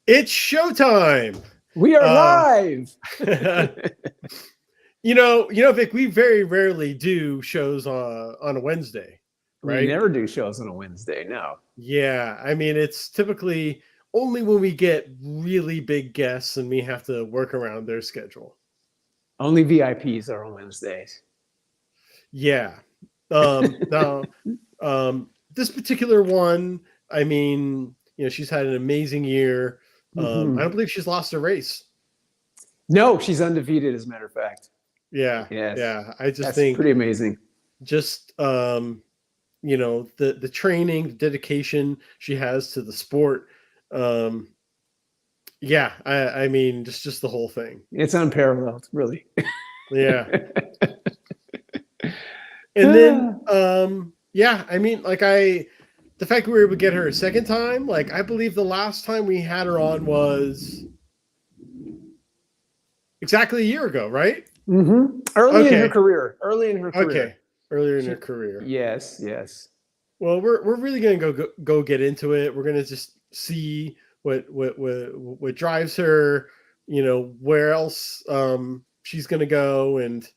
It's showtime. We are live. Vic, we very rarely do shows on a Wednesday, We right? never do shows on a Wednesday. No. Yeah, I mean it's typically only when we get really big guests and we have to work around their schedule. Only VIPs are on Wednesdays. Yeah. Now, this particular one, I mean, she's had an amazing year. I don't believe she's lost a race. No, she's undefeated, as a matter of fact. Yeah, Yes. yeah. I just That's think pretty amazing. just the training, the dedication she has to the sport. Yeah, I mean just the whole thing. It's unparalleled, really. Yeah. And then yeah, I mean the fact that we were able to get her a second time, like I believe the last time we had her on was exactly a year ago, right? Early in her career. Okay. Earlier in her career. Yes, yes. Well, we're really gonna go get into it. We're gonna just see what drives her, where else she's gonna go, and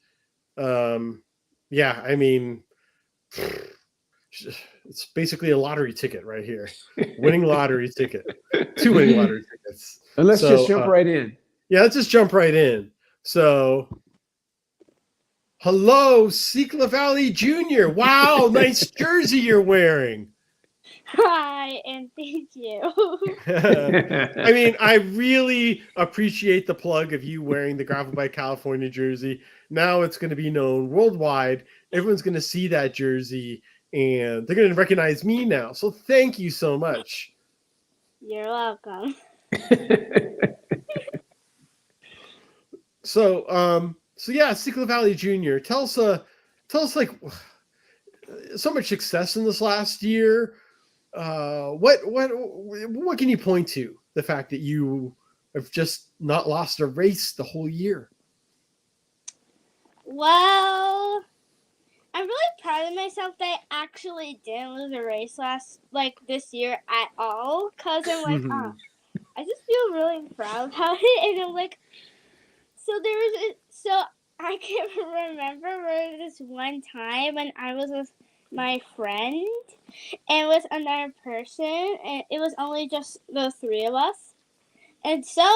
yeah, I mean, it's basically a lottery ticket right here, winning lottery ticket, 2 winning lottery tickets. And let's just jump right in. Yeah, let's just jump right in. So, hello, CiclaValley Jr. Wow, nice jersey you're wearing. Hi, and thank you. I mean, I really appreciate the plug of you wearing the Gravel by California jersey. Now it's going to be known worldwide. Everyone's going to see that jersey, and they're going to recognize me now. So thank you so much. You're welcome. So yeah, CiclaValley Jr. Tell us like so much success in this last year. What can you point to? The fact that you have just not lost a race the whole year. Well, I'm really proud of myself that I actually didn't lose a race this year at all. Cause I'm like, I just feel really proud about it, and I'm like, so I can remember this one time when I was with my friend and with another person, and it was only just the three of us. And so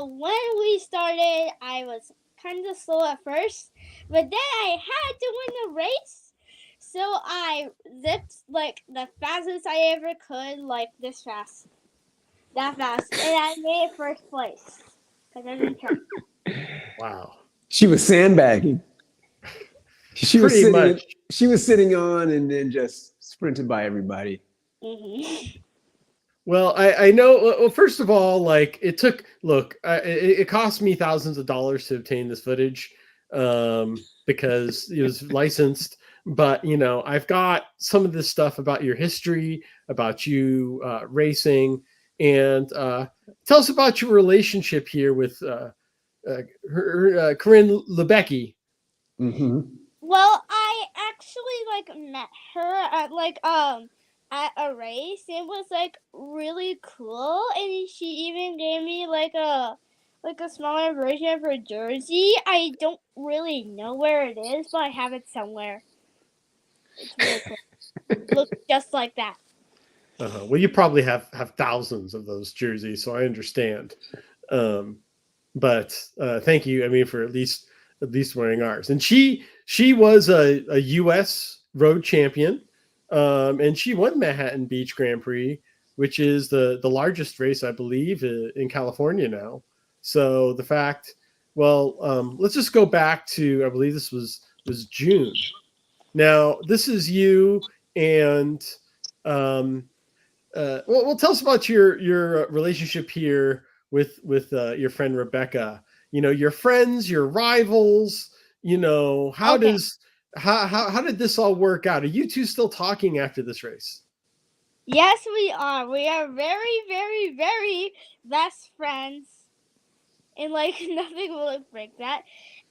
when we started, I was kind of slow at first, but then I had to win the race. So I zipped like the fastest I ever could, like this fast. That fast. And I made it first place. Because I didn't try. Wow. She was sandbagging. She was sitting on and then just sprinted by everybody. Mm-hmm. Well, I know. Well, first of all, like it cost me thousands of dollars to obtain this footage because it was licensed. But I've got some of this stuff about your history, about you racing, and tell us about your relationship here with Corinne Lebecki. Well, I actually met her at a race. It was really cool, and she even gave me a smaller version of her jersey. I don't really know where it is, but I have it somewhere. It's really cool. It looks just like that. Well, you probably have thousands of those jerseys, so I understand. But thank you. I mean, for at least wearing ours. And she was a U.S. road champion, and she won Manhattan Beach Grand Prix, which is the largest race, I believe, in California now. So the fact, let's just go back to, I believe this was June. Now this is you, and tell us about your relationship here with your friend Rebecca. Your friends, your rivals. How did this all work out? Are you two still talking after this race? Yes, we are. We are very, very, very best friends. And nothing will break that.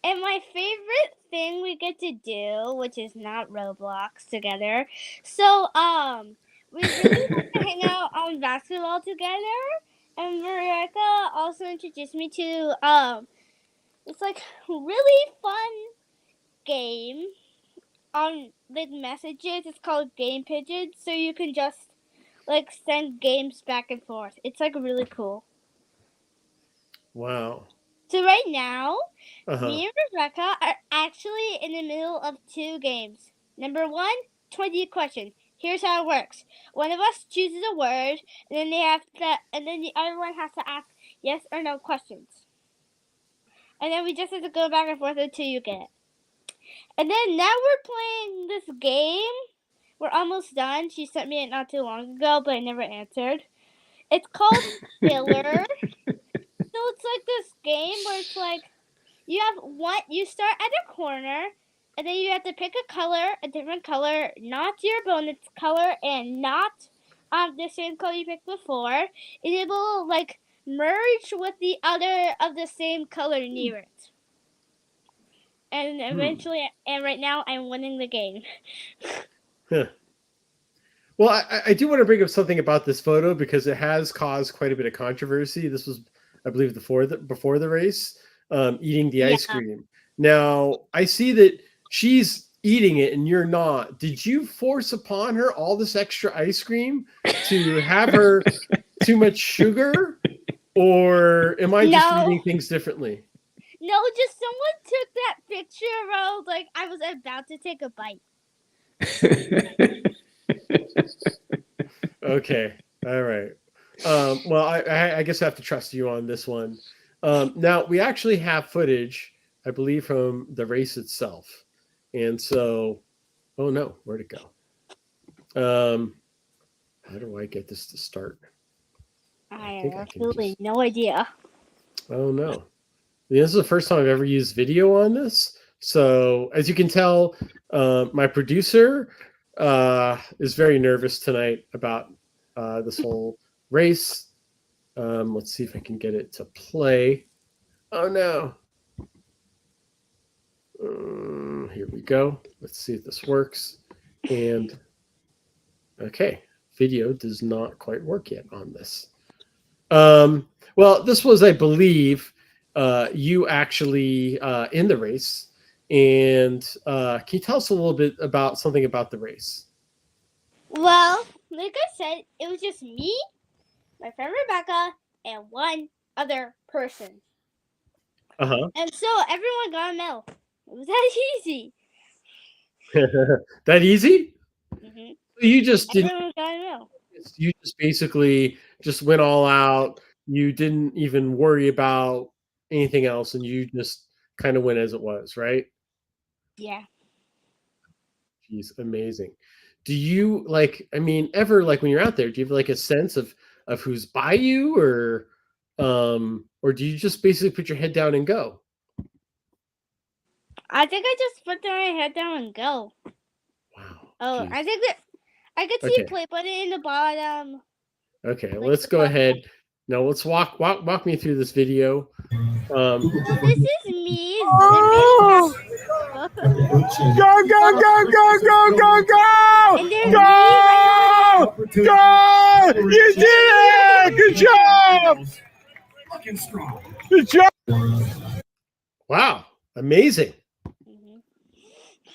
And my favorite thing we get to do, which is not Roblox together. So we really like to hang out on basketball together. And Marika also introduced me to it's like really fun game on like messages. It's called Game Pigeons, so you can just like send games back and forth. It's like really cool. Wow. So right now, Uh-huh. me and Rebecca are actually in the middle of 2 games. Number 1, 20 questions. Here's how it works. One of us chooses a word, and then the other one has to ask yes or no questions. And then we just have to go back and forth until you get it. And then now we're playing this game. We're almost done. She sent me it not too long ago, but I never answered. It's called Filler. So it's like this game where it's like you start at a corner, and then you have to pick a different color, not your opponent's color, and not the same color you picked before. And it will like merge with the other of the same color near it. And eventually, and right now, I'm winning the game. Huh. Well, I do want to bring up something about this photo because it has caused quite a bit of controversy. This was, I believe, before the race, eating the ice cream. Now, I see that she's eating it and you're not. Did you force upon her all this extra ice cream to have her too much sugar? Or am I just reading things differently? No, just someone took that picture of like I was about to take a bite. Okay. All right. Well, I guess I have to trust you on this one. Now, we actually have footage, I believe, from the race itself. And so, oh no, where'd it go? How do I get this to start? I have absolutely no idea. Oh no. This is the first time I've ever used video on this. So as you can tell, my producer is very nervous tonight about this whole race. Let's see if I can get it to play. Oh no. Here we go. Let's see if this works. And okay, video does not quite work yet on this. Well, this was, I believe, you actually in the race. And can you tell us a little bit about something about the race? Well, like I said, it was just me, my friend Rebecca, and one other person. Uh-huh. And so everyone got a medal. It was that easy. That easy? Mm-hmm. You just didn't. Everyone got a medal. You just basically just went all out. You didn't even worry about anything else, and you just kind of went as it was, right? Yeah. Jeez, amazing. Do you ever when you're out there, do you have like a sense of who's by you, or do you just basically put your head down and go? I think I just put my head down and go. Wow. Oh, geez. I think that I could see a play button in the bottom. Okay, let's go ahead. Now let's walk me through this video. So this is me. Oh! Go, go, go, go, go, go, go! And Go! Go! You did it! Good job! Looking strong. Good job! Wow, amazing.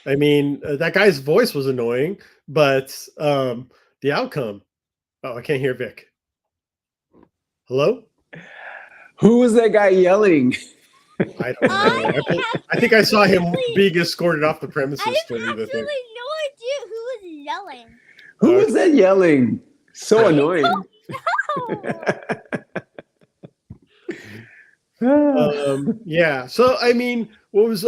I mean, that guy's voice was annoying, but the outcome. Oh, I can't hear Vic. Hello? Who was that guy yelling? I don't know. I think I saw him being escorted off the premises. I have absolutely no idea who was yelling. Who was that yelling? So annoying. Yeah. So, I mean, what was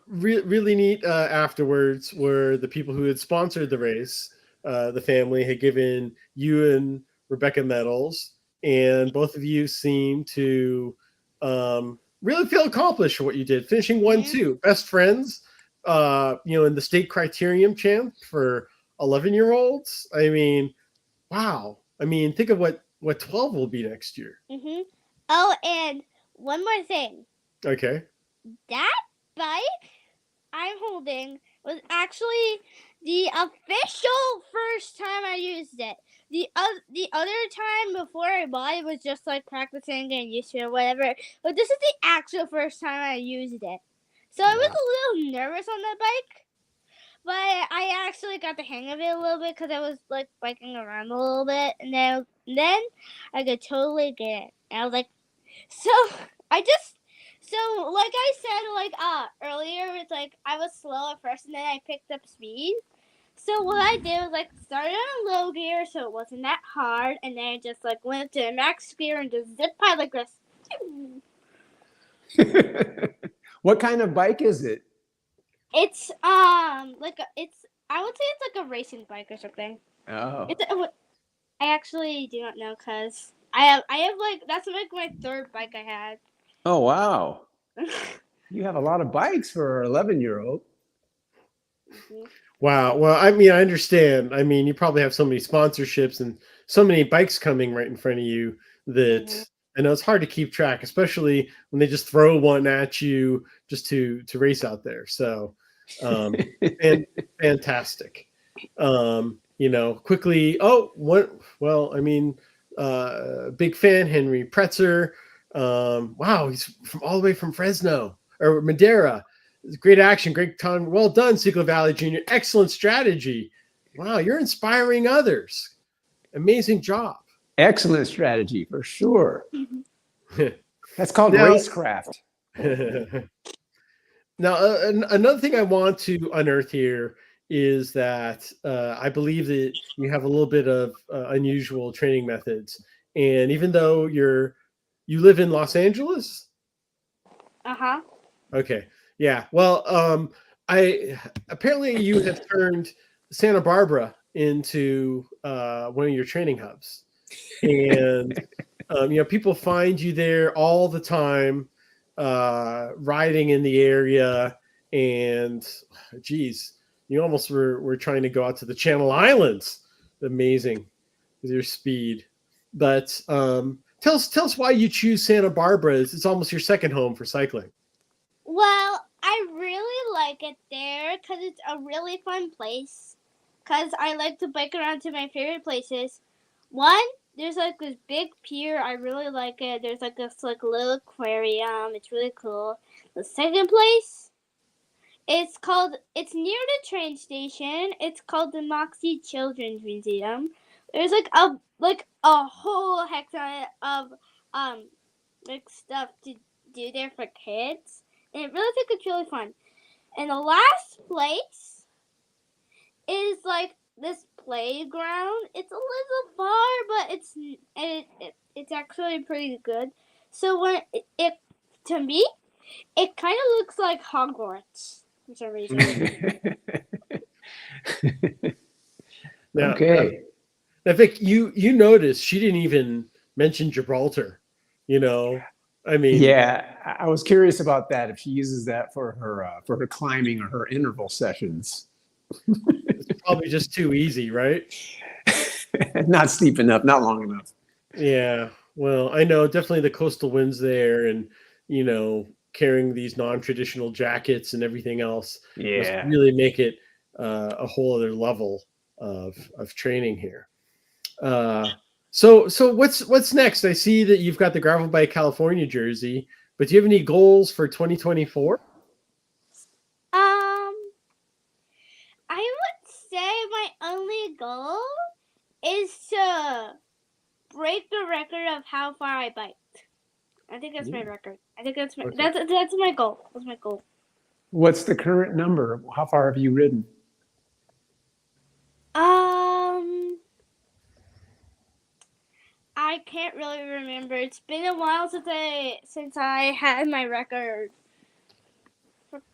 really neat afterwards were the people who had sponsored the race. The family had given you and Rebecca medals, and both of you seemed to really feel accomplished for what you did, finishing 1-2, best friends. In the state criterium champ for 11-year-olds. I mean, wow. I mean, think of what 12 will be next year. Mm-hmm. Oh, and one more thing. Okay. That bike I'm holding was actually the official first time I used it. the other time before I bought it was just like practicing, getting used to it, or whatever. But this is the actual first time I used it, so I was a little nervous on the bike. But I actually got the hang of it a little bit because I was like biking around a little bit, and then I could totally get it. And I was like, so I just like I said earlier, it's like I was slow at first, and then I picked up speed. So what I did was like started on low gear, so it wasn't that hard, and then I just like went to max gear and just zip by like this. What kind of bike is it? It's I would say it's like a racing bike or something. Oh. I actually do not know because I have like that's like my third bike I had. Oh wow. You have a lot of bikes for an 11-year-old. Wow. Well, I mean, I understand. I mean, you probably have so many sponsorships and so many bikes coming right in front of you that I know it's hard to keep track, especially when they just throw one at you just to race out there. So, and fantastic. Quickly. Oh, what? Well, I mean, big fan, Henry Pretzer. Wow, he's all the way from Fresno or Madera. Great action, great time. Well done, CiclaValley Jr. Excellent strategy. Wow, you're inspiring others. Amazing job. Excellent strategy for sure. That's called racecraft. Now, another thing I want to unearth here is that I believe that you have a little bit of unusual training methods. And even though you live in Los Angeles? Uh-huh. Okay. Yeah. Well, apparently you have turned Santa Barbara into one of your training hubs, and people find you there all the time, riding in the area, and geez, you almost were trying to go out to the Channel Islands. Amazing with your speed, but tell us why you choose Santa Barbara. It's almost your second home for cycling. Well, I really like it there because it's a really fun place. Because I like to bike around to my favorite places. One, there's like this big pier. I really like it. There's like this like little aquarium. It's really cool. The second place, it's near the train station. It's called the Moxie Children's Museum. There's like a whole heck ton of like stuff to do there for kids. And it really think it's really fun. And the last place is like this playground. It's a little far, but it's actually pretty good. So when to me, it kind of looks like Hogwarts for some reason. Now, okay. I think you noticed she didn't even mention Gibraltar. I mean, yeah, I was curious about that. If she uses that for her climbing or her interval sessions. It's probably just too easy, right? Not steep enough, not long enough. Yeah. Well, I know definitely the coastal winds there, and carrying these non-traditional jackets and everything else must really make it a whole other level of training here. So what's next? I see that you've got the Gravel Bike California jersey, but do you have any goals for 2024? I would say my only goal is to break the record of how far I biked. I think that's my record. I think that's my that's my goal. That's my goal. What's the current number? How far have you ridden? I can't really remember. It's been a while since I had my record.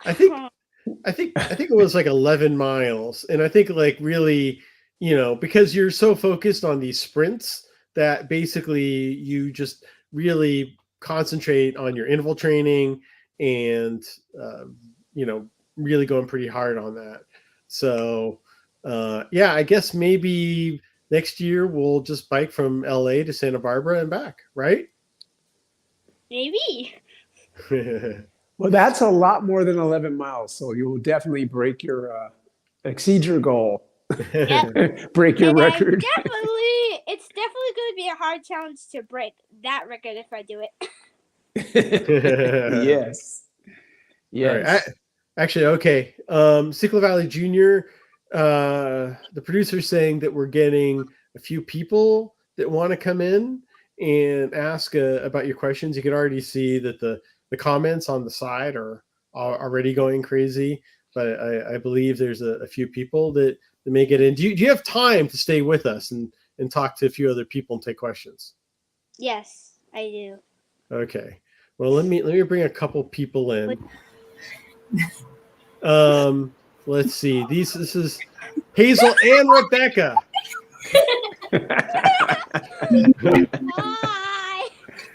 I think it was like 11 miles, and I think like really, because you're so focused on these sprints that basically you just really concentrate on your interval training and really going pretty hard on that. So I guess maybe next year we'll just bike from LA to Santa Barbara and back, right? Maybe. Well, that's a lot more than 11 miles, so you will definitely exceed your goal. Break your And record. it's definitely going to be a hard challenge to break that record if I do it. Yes. Yes. All right. Actually, okay. CiclaValley Jr., the producer's saying that we're getting a few people that want to come in and ask about your questions. You can already see that the comments on the side are already going crazy, but I believe there's a few people that may get in. Do you have time to stay with us and talk to a few other people and take questions? Yes, I do. Okay. Well, let me bring a couple people in. Let's see. This is Hazel and Rebecca.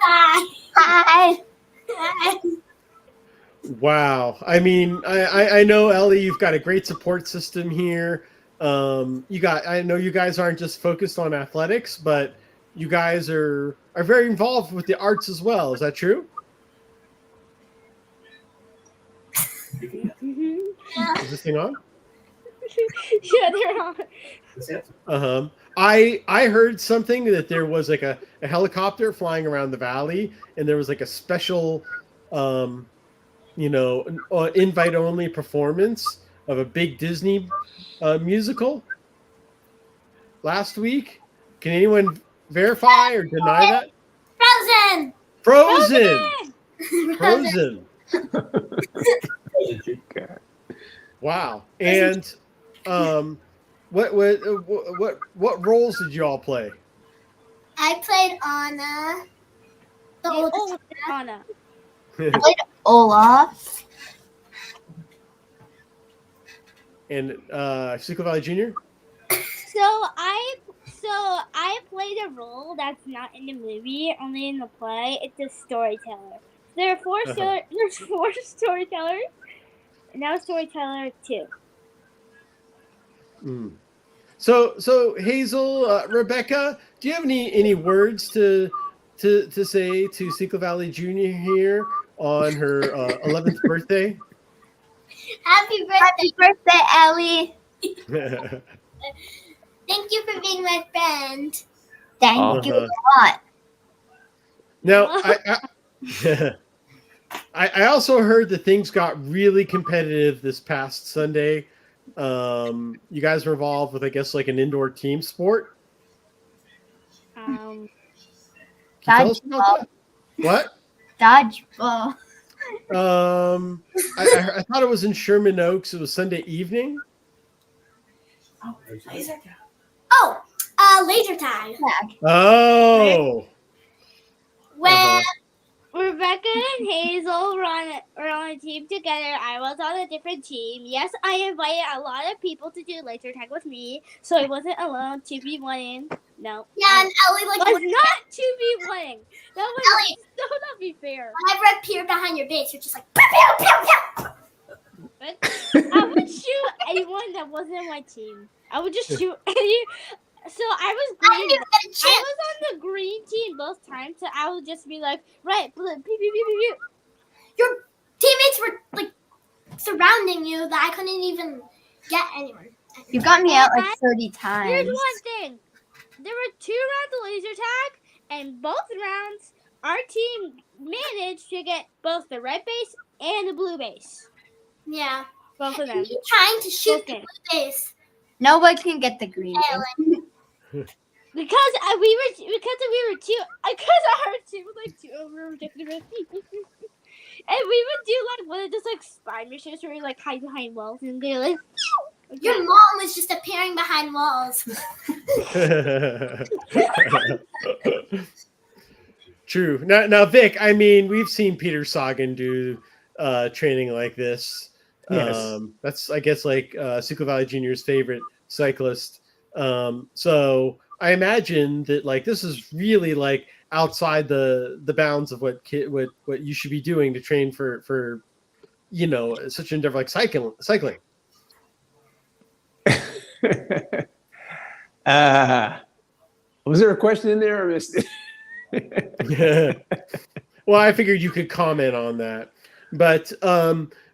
Hi. Hi. Wow. I mean, I know, Ellie, you've got a great support system here. I know you guys aren't just focused on athletics, but you guys are very involved with the arts as well. Is that true? Is this thing on? Yeah, they're on. I heard something that there was like a helicopter flying around the valley, and there was like a special, invite only performance of a big Disney musical last week. Can anyone verify or deny that? Frozen. Frozen. Wow. And what roles did you all play? I played Anna. The oldest Anna. I played Olaf. And CiclaValley Jr.? So I played a role that's not in the movie, only in the play. It's a storyteller. There are there's four storytellers, and now storyteller 2. Mm. So Hazel, Rebecca, do you have any words to say to CiclaValley Jr. here on her 11th birthday? Happy birthday, Ellie. Thank you for being my friend. Thank you a lot. Now, I also heard that things got really competitive this past Sunday. You guys were involved with, I guess, like an indoor team sport. Um, Can you tell us about that? What? Dodgeball. I thought it was in Sherman Oaks. It was Sunday evening. Laser tag. Oh. When Rebecca and Hazel were on a team together. I was on a different team. Yes, I invited a lot of people to do laser tag with me, so I wasn't alone 2v1ing. No. Yeah, and Ellie was not 2v1ing. That was Ellie, so not be fair. whenever I appear behind your base, you're just like pew pew pew pew. But I would shoot anyone that wasn't my team. I would just shoot any. So I was green. I was on the green team both times, so I would just be like, right, blue, pew, pew, pew, pew, pew. Your teammates were like surrounding you that I couldn't even get anyone. You got me out like 30 times. Here's one thing. There were 2 rounds of laser tag, and both rounds, our team managed to get both the red base and the blue base. Yeah. Both of them. You're trying to shoot the blue base. Nobody can get the green. Because we were two. Because our team was like 2 over ridiculous. And we would do like one of those like spy missions where we like hide behind walls and go like. Your mom was just appearing behind walls. True. Now, Vic. I mean, we've seen Peter Sagan do training like this. Yes. That's, I guess, like CiclaValley Jr.'s favorite cyclist. So I imagine that like this is really like outside the bounds of what you should be doing to train for such an endeavor like cycling. Was there a question in there or missed it? Well, I figured you could comment on that, but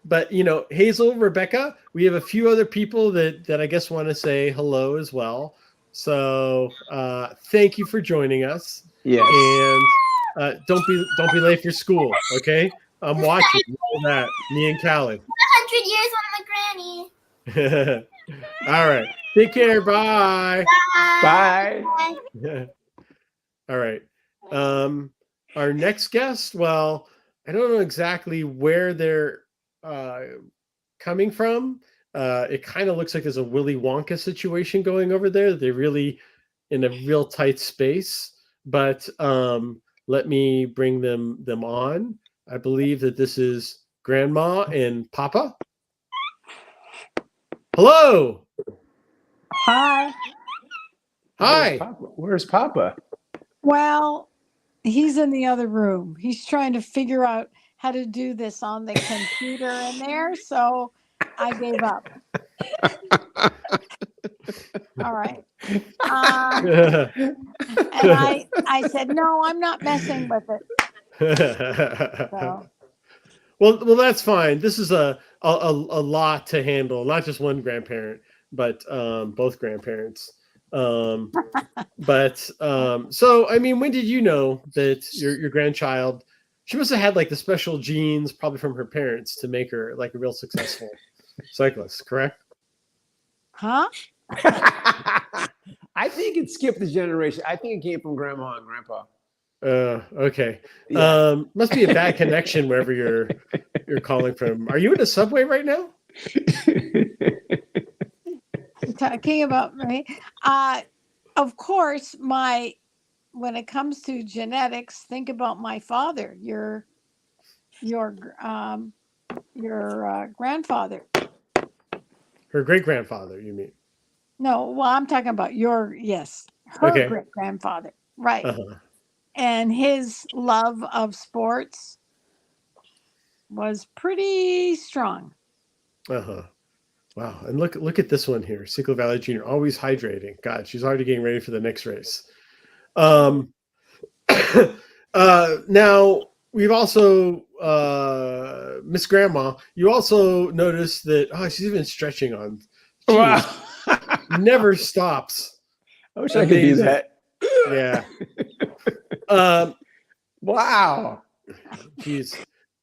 but Hazel, Rebecca, we have a few other people that I guess want to say hello as well. So thank you for joining us. Yes. And don't be late for school, okay? I'm watching. You know that, me and Callie. 100 years on my granny. All right. Take care. Bye. Bye. All right. Our next guest, well, I don't know exactly where they're coming from. It kind of looks like there's a Willy Wonka situation going over there. They're really in a real tight space, but let me bring them on. I believe that this is Grandma and Papa. Hello. Hi. Hi. Where's Papa? Well, he's in the other room. He's trying to figure out how to do this on the computer in there, so I gave up. All right. And I said, no, I'm not messing with it. So. Well, that's fine. This is a lot to handle, not just one grandparent, but both grandparents. So I mean, when did you know that your grandchild? She must have had like the special genes, probably from her parents, to make her like a real successful cyclist. Correct? Huh? I think it skipped the generation. I think it came from Grandma and Grandpa. Okay. Yeah. Must be a bad connection wherever you're calling from. Are you in a subway right now? Talking about me. Of course, when it comes to genetics, think about my father, your grandfather. Her great-grandfather, you mean? No, well, I'm talking about her Okay. great-grandfather. Right. Uh-huh. And his love of sports was pretty strong. Uh-huh. Wow. And look at this one here. CiclaValley Jr. always hydrating. God, she's already getting ready for the next race. Now we've also Miss Grandma, you also notice that she's even stretching on. Wow. Never stops. I wish I could do that. Yeah. Wow. Geez.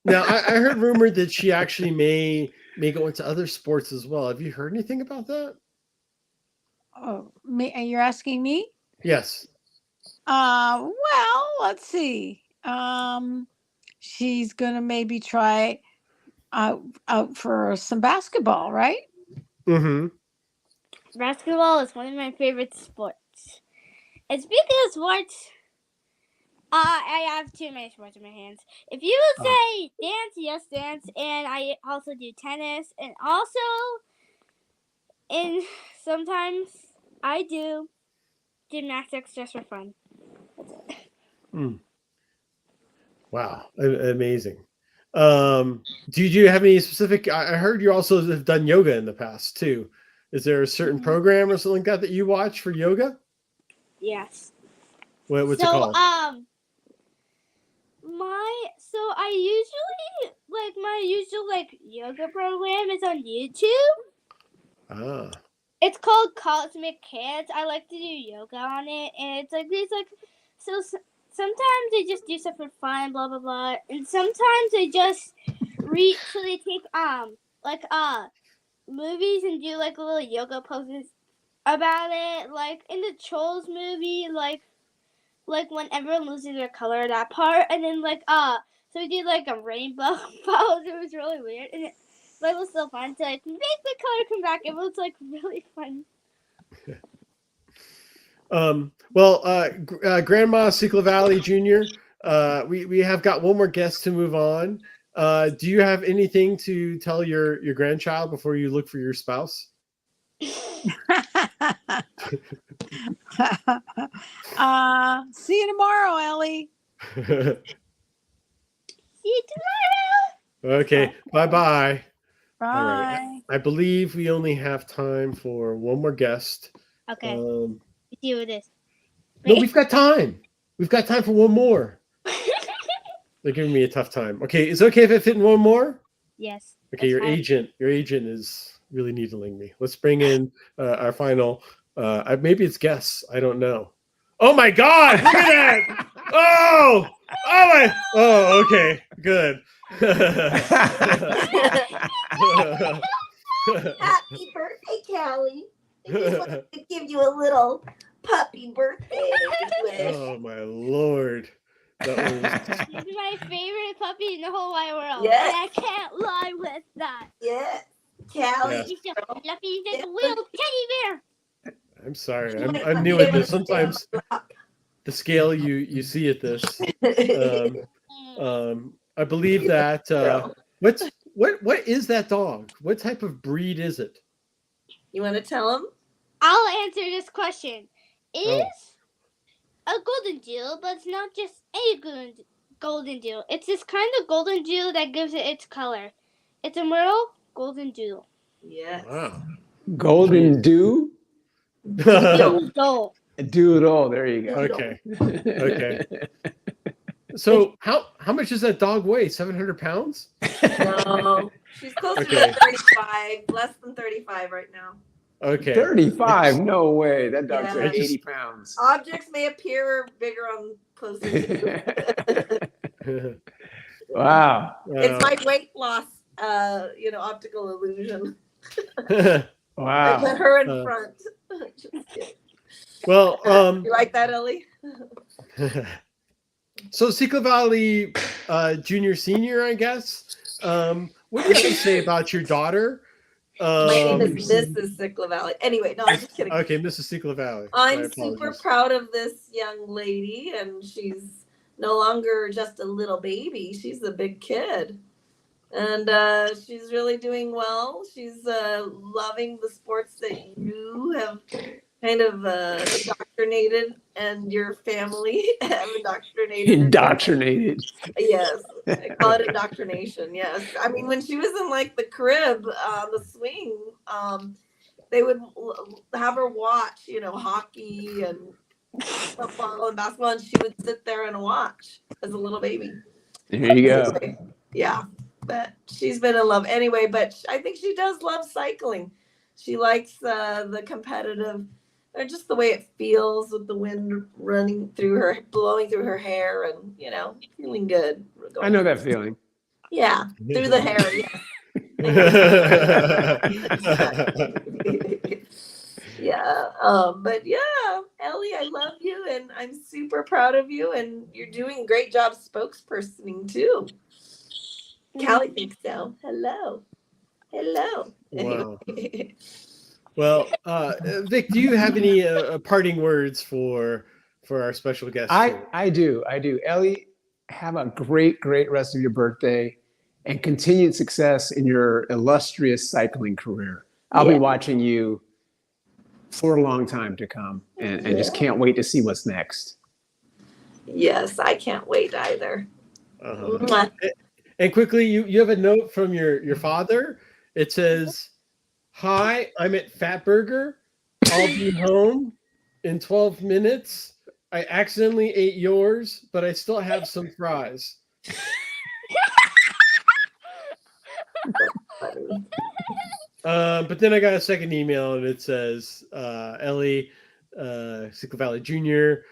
Now I heard rumored that she actually may go into other sports as well. Have you heard anything about that? Oh, me? You're asking me? Yes. Well, let's see. She's gonna maybe try out for some basketball, right? Mm-hmm. Basketball is one of my favorite sports. And speaking of sports, I have too many sports in my hands. If you would say dance, yes, dance, and I also do tennis, and sometimes I do gymnastics just for fun. That's it. Mm. Wow, amazing. Do you have any specific? I heard you also have done yoga in the past too. Is there a certain program or something like that you watch for yoga? Yes. What's it called? My usual yoga program is on YouTube. Ah. It's called Cosmic Kids. I like to do yoga on it, and it's like these so sometimes they just do stuff for fun, blah blah blah, and sometimes they just read. So they take movies and do like little yoga poses about it, like in the Trolls movie, like when everyone loses their color, that part, and then so we did like a rainbow pose. It was really weird, but it was so fun to make the color come back. It was like really fun. Grandma CiclaValley Jr., we have got one more guest to move on. Do you have anything to tell your grandchild before you look for your spouse? See you tomorrow, Ellie. See you tomorrow. Okay. Bye-bye. Bye. All right. I believe we only have time for one more guest. Okay. Let's see what it is. No, we've got time. We've got time for one more. They're giving me a tough time. Okay, is it okay if I fit in one more? Yes. Okay, your agent is really needling me. Let's bring in our final. Maybe it's guess. I don't know. Oh my God! Look at that! Oh, my! Oh, okay, good. Happy birthday, Callie. I just wanted to give you a little puppy birthday wish. Oh my Lord! That was She's my favorite puppy in the whole wide world. Yes. And I can't lie with that. Yes, Callie. Yeah. She's so fluffy, she's like a little teddy bear. I'm sorry. I'm new at this. Sometimes the scale you see at this. I believe that what is that dog? What type of breed is it? You want to tell him? I'll answer this question. It is a golden doodle, but it's not just a golden doodle. It's this kind of golden doodle that gives it its color. It's a Merle golden doodle. Yes. Wow. Golden Dew? Doodle. Doodle. There you go. Okay. Okay. So how much does that dog weigh? 700 pounds? No, she's closer Okay. to 35, less than 35 right now. Okay. 35? No way. That dog's Yeah. like 80 pounds. Objects may appear bigger on closer to Wow. It's my weight loss, optical illusion. I Wow. put her in front. Just kidding. Well, You like that, Ellie? so CiclaValley junior senior, I guess. What did you say about your daughter? My name is Mrs. CiclaValley. Anyway, no, I'm just kidding. Okay, Mrs. CiclaValley. I'm super proud of this young lady, and she's no longer just a little baby. She's a big kid. And she's really doing well. She's loving the sports that you have kind of indoctrinated, and your family have indoctrinated. Indoctrinated. Yes, I call it indoctrination. Yes, I mean when she was in like the crib, the swing, they would have her watch, hockey and football and basketball, and she would sit there and watch as a little baby. There you go. Yeah, but she's been in love anyway. But I think she does love cycling. She likes the competitive. Or just the way it feels with the wind blowing through her hair, and feeling good. I know that feeling. Yeah, through the hair. Yeah. Yeah. But yeah, Ellie, I love you, and I'm super proud of you, and you're doing a great job spokespersoning too. Callie thinks so. Hello. Wow. Well, Vic, do you have any parting words for our special guest? I do. Ellie, have a great rest of your birthday and continued success in your illustrious cycling career. I'll be watching you for a long time to come, and just can't wait to see what's next. Yes, I can't wait either. And quickly, you have a note from your father. It says, "Hi, I'm at Fatburger. I'll be home in 12 minutes. I accidentally ate yours, but I still have some fries." But then I got a second email, and it says, "Ellie, CiclaValley Junior,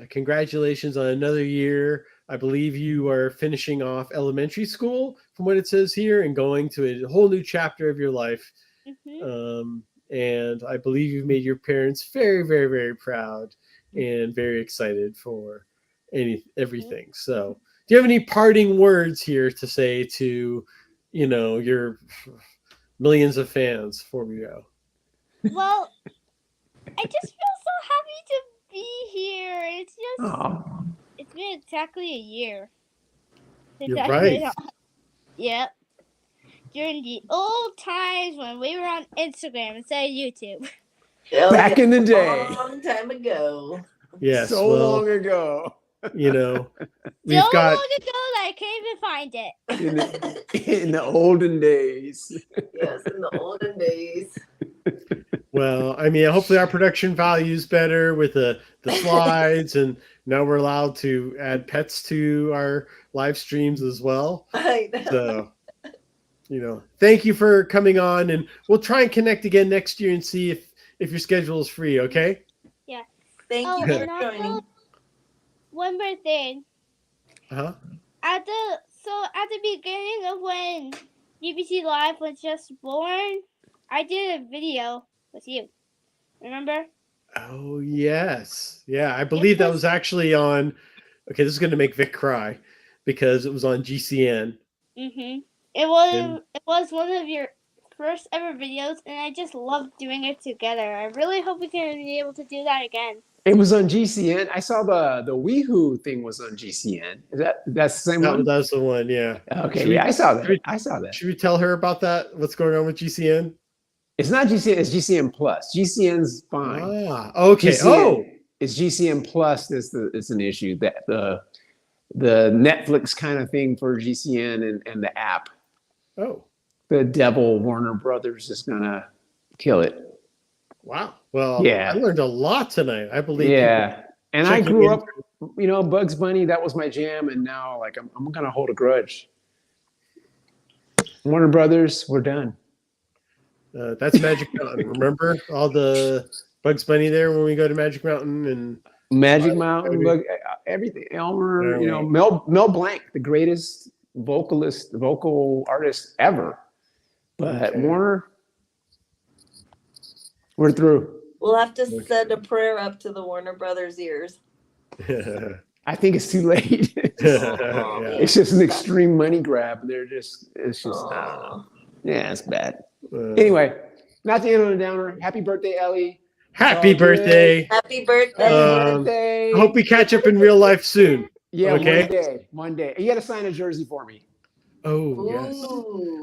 congratulations on another year. I believe you are finishing off elementary school, from what it says here, and going to a whole new chapter of your life. And I believe you've made your parents very, very, very proud and very excited for everything. So, do you have any parting words here to say to, your millions of fans before we go? Well, I just feel so happy to be here. It's just, it's been exactly a year. You're right. Yep. During the old times when we were on Instagram instead of YouTube. Back in the day. Long time ago. Yes. So long ago. We've So got long ago that I can't even find it. In the olden days. Yes, in the olden days. Well, I mean, hopefully our production value is better with the slides, and now we're allowed to add pets to our live streams as well. I know. So, thank you for coming on, and we'll try and connect again next year and see if your schedule is free. Okay. Yeah. Thank Oh, you for and also joining. one more thing. Uh-huh. At the beginning of when GBC Live was just born, I did a video with you. Remember? Oh yes, yeah. I It believe that was was actually on. Okay, this is going to make Vic cry because it was on GCN. It And was one of your first ever videos, and I just loved doing it together. I really hope we can be able to do that again. It was on GCN. I saw the WeHo thing was on GCN. That's the same one? that's the one. Yeah. Okay, I saw that. I saw that. Should we tell her about that? What's going on with GCN? It's not GCN. It's GCN Plus. GCN's fine. Ah, okay. GCN, it's GCN Plus. It's an issue that the Netflix kind of thing for GCN and the app. Oh. The devil Warner Brothers is gonna kill it. Wow. Well, yeah, I learned a lot tonight. I believe. Yeah, and I grew up, Bugs Bunny. That was my jam, and now like I'm gonna hold a grudge. Warner Brothers, we're done. That's Magic Mountain. Remember all the Bugs Bunny there when we go to Magic Mountain and Magic Mountain, everything. Elmer, Mel Blanc, the greatest vocal artist ever. But Warner, we're through. We'll have to send a prayer up to the Warner Brothers ears. I think it's too late. It's just an extreme money grab. It's just, I don't know. Yeah, it's bad. Anyway, not the end of the downer. Happy birthday, Ellie. Happy birthday. Happy birthday. I hope we catch up in real life soon. Yeah, okay. One day. You got to sign a jersey for me. Oh, yes.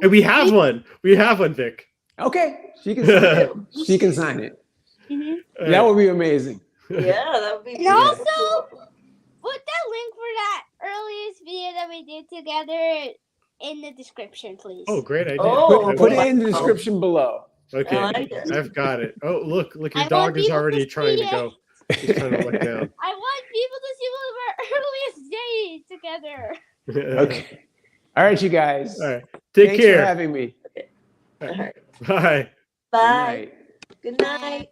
And we have one. We have one, Vic. Okay. She can sign it. She can sign it. That would be amazing. Yeah, that would be And also, put that link for that earliest video that we did together in the description, please. Oh, great idea. Put it in the description below. Okay, I've got it. Oh, look, your dog is already trying to go. He's trying to look down. I want people to see one of our earliest days together. Okay. All right, you guys. All right. Take care. Thanks for having me. All right. Bye. Bye. Good night.